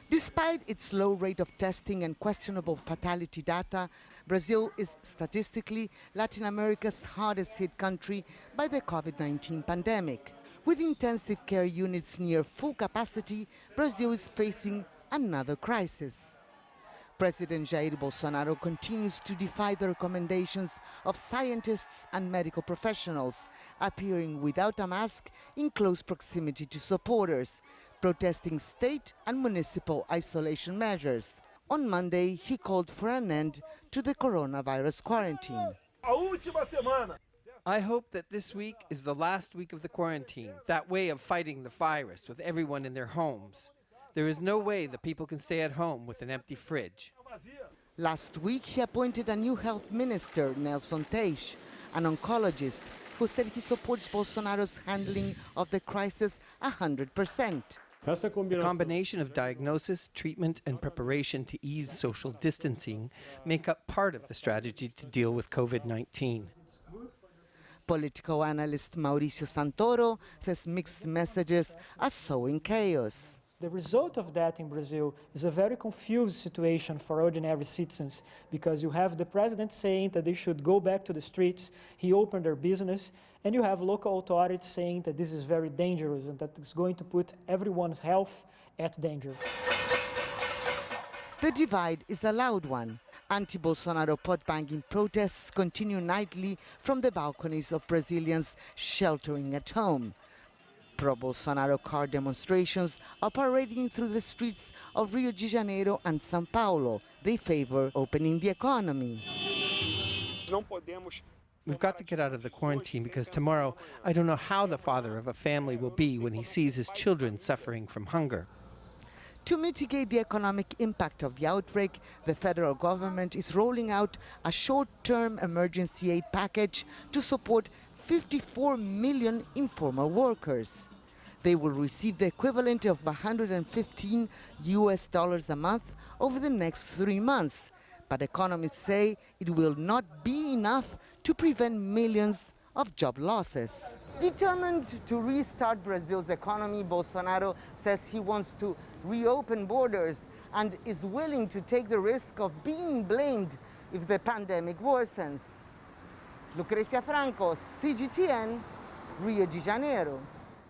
Despite its low rate of testing and questionable fatality data, Brazil is statistically Latin America's hardest hit country by the COVID-19 pandemic. With intensive care units near full capacity, Brazil is facing another crisis. President Jair Bolsonaro continues to defy the recommendations of scientists and medical professionals, appearing without a mask in close proximity to supporters, protesting state and municipal isolation measures. On Monday, he called for an end to the coronavirus quarantine. I hope that this week is the last week of the quarantine, that way of fighting the virus with everyone in their homes. There is no way that people can stay at home with an empty fridge. Last week, he appointed a new health minister, Nelson Teich, an oncologist, who said he supports Bolsonaro's handling of the crisis 100%. The combination of diagnosis, treatment, and preparation to ease social distancing make up part of the strategy to deal with COVID-19. Political analyst Mauricio Santoro says mixed messages are sowing chaos. The result of that in Brazil is a very confused situation for ordinary citizens, because you have the president saying that they should go back to the streets, he opened their business, and you have local authorities saying that this is very dangerous and that it's going to put everyone's health at danger. The divide is a loud one. Anti-Bolsonaro pot-banging protests continue nightly from the balconies of Brazilians sheltering at home. Pro-Bolsonaro car demonstrations are parading through the streets of Rio de Janeiro and São Paulo. They favor opening the economy. We've got to get out of the quarantine because tomorrow I don't know how the father of a family will be when he sees his children suffering from hunger. To mitigate the economic impact of the outbreak, the federal government is rolling out a short-term emergency aid package to support 54 million informal workers. They will receive the equivalent of $115 a month over the next 3 months. But economists say it will not be enough to prevent millions of job losses. Determined to restart Brazil's economy, Bolsonaro says he wants to reopen borders and is willing to take the risk of being blamed if the pandemic worsens. Lucrecia Franco, CGTN, Rio de Janeiro.